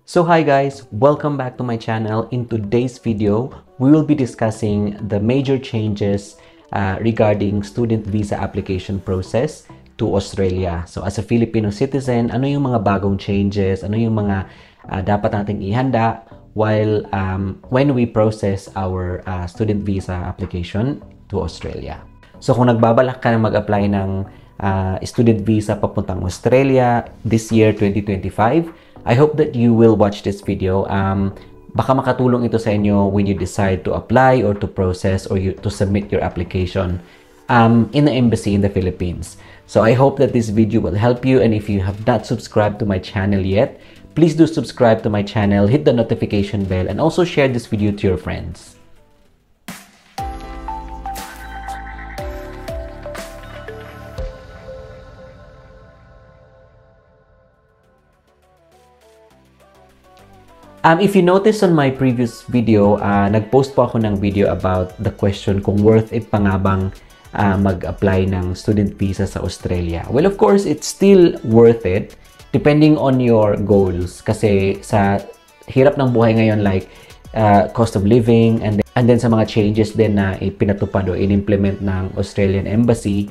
So hi guys, welcome back to my channel. In today's video, we will be discussing the major changes regarding student visa application process to Australia. So as a Filipino citizen, ano yung mga bagong changes, ano yung mga dapat nating ihanda while when we process our student visa application to Australia. So kung nagbabalak ka na mag-apply ng student visa papuntang Australia this year 2025, I hope that you will watch this video. Baka makatulong ito sa inyo when you decide to apply or to process or to submit your application in the embassy in the Philippines. So I hope that this video will help you, and if you have not subscribed to my channel yet, please do subscribe to my channel, hit the notification bell, and also share this video to your friends. If you notice on my previous video, nag-post po ako ng video about the question kung worth it pa nga bang mag-apply ng student visa sa Australia. Well, of course, it's still worth it depending on your goals. Kasi sa hirap ng buhay ngayon, like cost of living and then sa mga changes din na ipinatupad o in-implement ng Australian Embassy,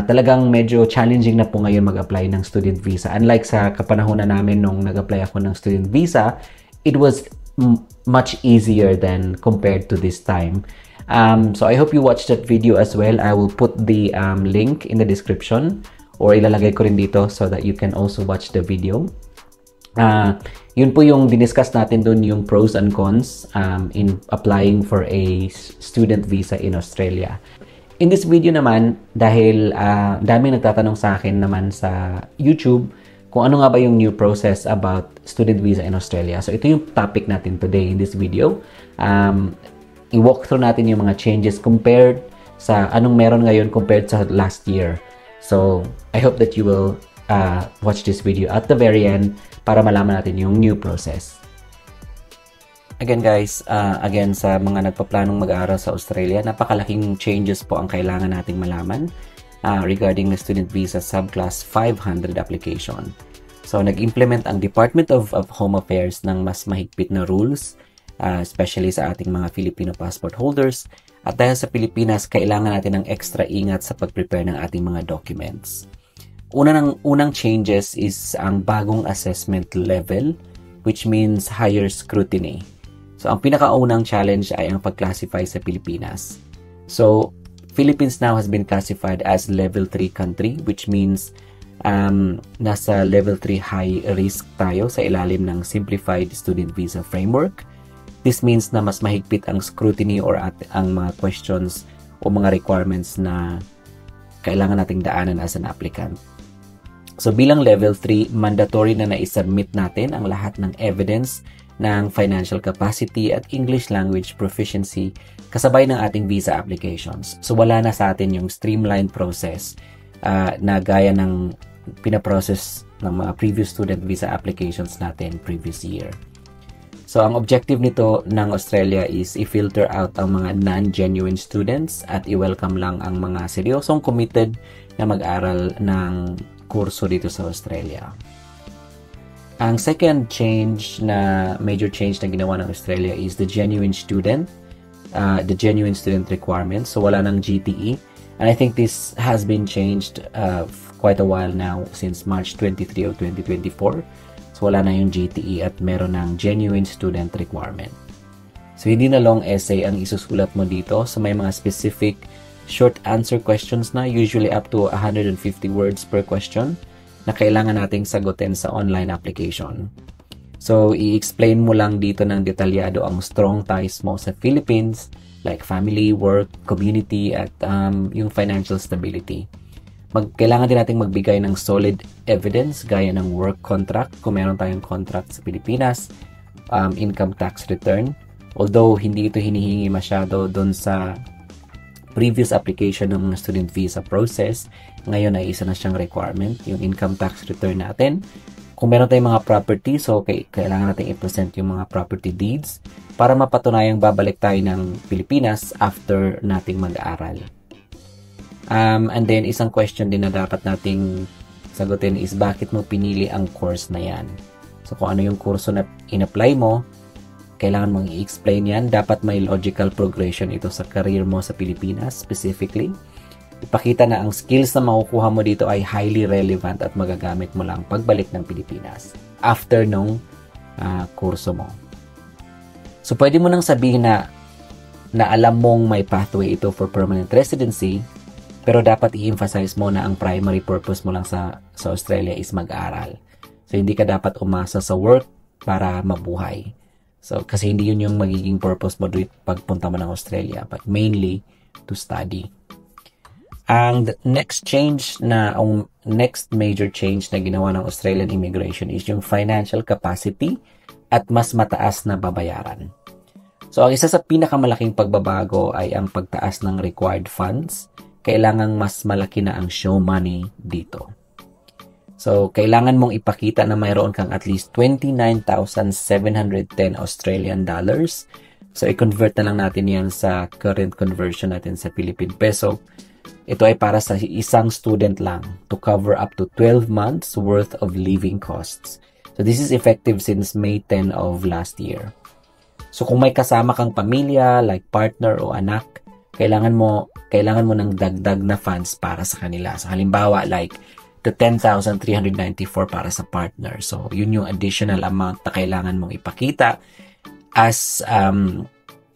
talagang medyo challenging na po ngayon mag-apply ng student visa. Unlike sa kapanahonan namin nung nag-apply ako ng student visa, it was much easier than compared to this time. So I hope you watch that video as well. I will put the link in the description or ilalagay ko rin dito so that you can also watch the video. Yun po yung diniscuss natin dun, yung pros and cons in applying for a student visa in Australia. In this video naman, dahil daming nagtatanong sa akin naman sa YouTube kung ano nga ba yung new process about student visa in Australia. So ito yung topic natin today in this video. I-walk through natin yung mga changes compared sa anong meron ngayon compared sa last year. So I hope that you will watch this video at the very end para malaman natin yung new process. Again guys, sa mga nagpaplanong mag-aaral sa Australia, napakalaking changes po ang kailangan nating malaman regarding the student visa subclass 500 application. So nag-implement ang Department of Home Affairs ng mas mahigpit na rules, especially sa ating mga Filipino passport holders. At dahil sa Pilipinas, kailangan natin ng extra ingat sa pag-prepare ng ating mga documents. Unang changes is ang bagong assessment level, which means higher scrutiny. So ang pinakaunang challenge ay ang pag-classify sa Pilipinas. So Philippines now has been classified as level 3 country, which means nasa level 3 high risk tayo sa ilalim ng Simplified Student Visa Framework. This means na mas mahigpit ang scrutiny or ang mga questions o mga requirements na kailangan nating daanan as an applicant. So bilang level 3, mandatory na na-submit natin ang lahat ng evidence ng financial capacity at English language proficiency kasabay ng ating visa applications. So wala na sa atin yung streamlined process na gaya ng pinaprocess ng mga previous student visa applications natin previous year. So ang objective nito ng Australia is i-filter out ang mga non-genuine students at i-welcome lang ang mga seryosong committed na mag-aral ng kurso dito sa Australia. Ang second major change na ginawa ng Australia is the genuine student requirement. So wala ng GTE. And I think this has been changed quite a while now since March 23 of 2024. So wala na yung GTE at meron ng genuine student requirement. So hindi na long essay ang isusulat mo dito. So may mga specific short answer questions na, usually up to 150 words per question, na kailangan nating sagutin sa online application. So, i-explain mo lang dito ng detalyado ang strong ties mo sa Philippines, like family, work, community, at yung financial stability. Kailangan din nating magbigay ng solid evidence gaya ng work contract, kung meron tayong contract sa Pilipinas, income tax return. Although, hindi ito hinihingi masyado doon sa previous application ng student visa process, ngayon ay isa na siyang requirement, yung income tax return natin. Kung meron tayong mga property, so kailangan natin i-present yung mga property deeds para mapatunayang babalik tayo ng Pilipinas after nating mag-aaral. And then, isang question din na dapat nating sagutin is bakit mo pinili ang course na yan. So kung ano yung kurso na in-apply mo, kailangan mong i-explain yan. Dapat may logical progression ito sa career mo sa Pilipinas specifically. Ipakita na ang skills na makukuha mo dito ay highly relevant at magagamit mo lang pagbalik ng Pilipinas after nung kurso mo. So pwede mo nang sabihin na alam mong may pathway ito for permanent residency, pero dapat i-emphasize mo na ang primary purpose mo lang sa Australia is mag-aral. So hindi ka dapat umasa sa work para mabuhay. So, kasi hindi yun yung magiging purpose mo dito pagpunta mo ng Australia, but mainly to study. Ang next major change na ginawa ng Australian immigration is yung financial capacity at mas mataas na babayaran. So, ang isa sa pinakamalaking pagbabago ay ang pagtaas ng required funds. Kailangang mas malaki na ang show money dito. So, kailangan mong ipakita na mayroon kang at least 29,710 Australian dollars. So, i-convert na lang natin yan sa current conversion natin sa Philippine peso. Ito ay para sa isang student lang to cover up to 12 months worth of living costs. So, this is effective since May 10 of last year. So, kung may kasama kang pamilya, like partner o anak, kailangan mo ng dagdag na funds para sa kanila. So, halimbawa, like the 10,394 para sa partner. So, yun yung additional amount na kailangan mong ipakita as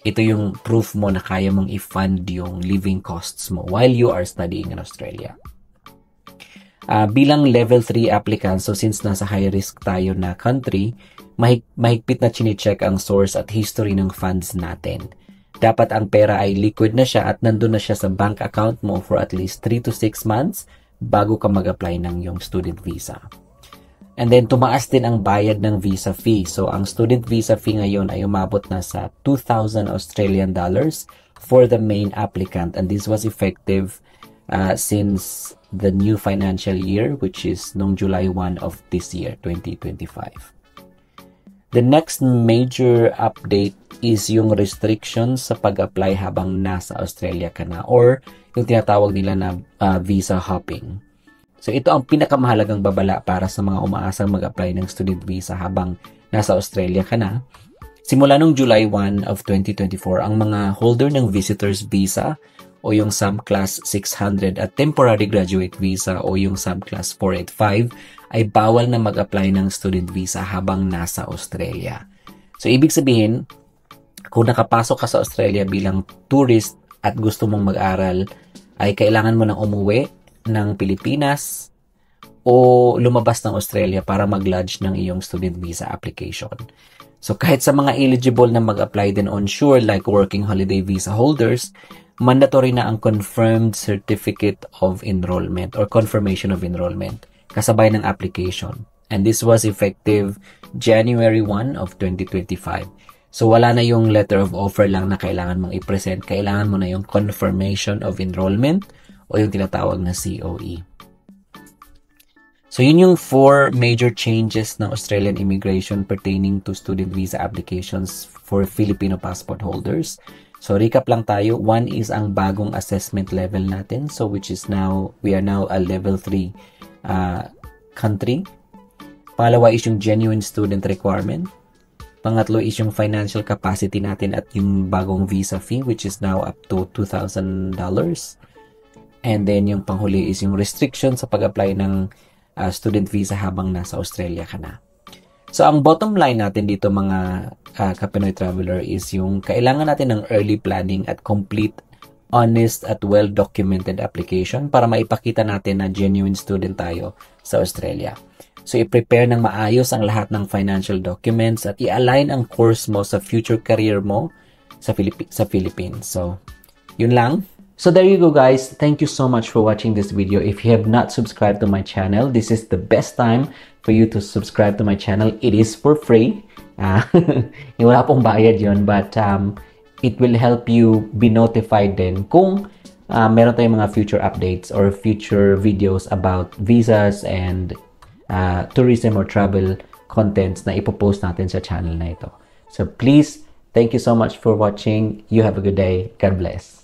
ito yung proof mo na kaya mong i-fund yung living costs mo while you are studying in Australia. Bilang level 3 applicant, so since nasa high risk tayo na country, mahigpit na chine-check ang source at history ng funds natin. Dapat ang pera ay liquid na siya at nandun na siya sa bank account mo for at least 3 to 6 months bago ka mag-apply ng yung student visa. And then, tumaas din ang bayad ng visa fee. So, ang student visa fee ngayon ay umabot na sa 2,000 Australian dollars for the main applicant. And this was effective since the new financial year, which is noong July 1 of this year, 2025. The next major update is yung restrictions sa pag-apply habang nasa Australia ka na, or yung tinatawag nila na visa hopping. So, ito ang pinakamahalagang babala para sa mga umaasang mag-apply ng student visa habang nasa Australia ka na. Simula nung July 1 of 2024, ang mga holder ng visitor's visa o yung subclass 600 at temporary graduate visa o yung subclass 485 ay bawal na mag-apply ng student visa habang nasa Australia. So, ibig sabihin, kung nakapasok ka sa Australia bilang tourist at gusto mong mag-aral, ay kailangan mo nang umuwi ng Pilipinas o lumabas ng Australia para mag-lodge ng iyong student visa application. So, kahit sa mga eligible na mag-apply din onshore like working holiday visa holders, mandatory na ang confirmed certificate of enrollment or confirmation of enrollment kasabay ng application. And this was effective January 1 of 2025. So, wala na yung letter of offer lang na kailangan mong i-present. Kailangan mo na yung confirmation of enrollment o yung tinatawag na COE. So, yun yung 4 major changes ng Australian immigration pertaining to student visa applications for Filipino passport holders. So, recap lang tayo. 1 is ang bagong assessment level natin. So, which is now, we are now a level 3 country. Pangalawa is yung genuine student requirement. Pangatlo is yung financial capacity natin at yung bagong visa fee, which is now up to $2,000. And then, yung panghuli is yung restriction sa pag-apply ng student visa habang nasa Australia ka na. So, ang bottom line natin dito mga Kapinoy Traveler is yung kailangan natin ng early planning at complete, honest at well-documented application para maipakita natin na genuine student tayo sa Australia. So, i-prepare ng maayos ang lahat ng financial documents at i-align ang course mo sa future career mo sa Philippines. So, yun lang. So there you go guys, thank you so much for watching this video. If you have not subscribed to my channel, this is the best time for you to subscribe to my channel. It is for free. Wala pong bayad yun, but it will help you be notified din kung meron tayong mga future updates or future videos about visas and tourism or travel contents na ipopost natin sa channel na ito. So please, thank you so much for watching. You have a good day. God bless.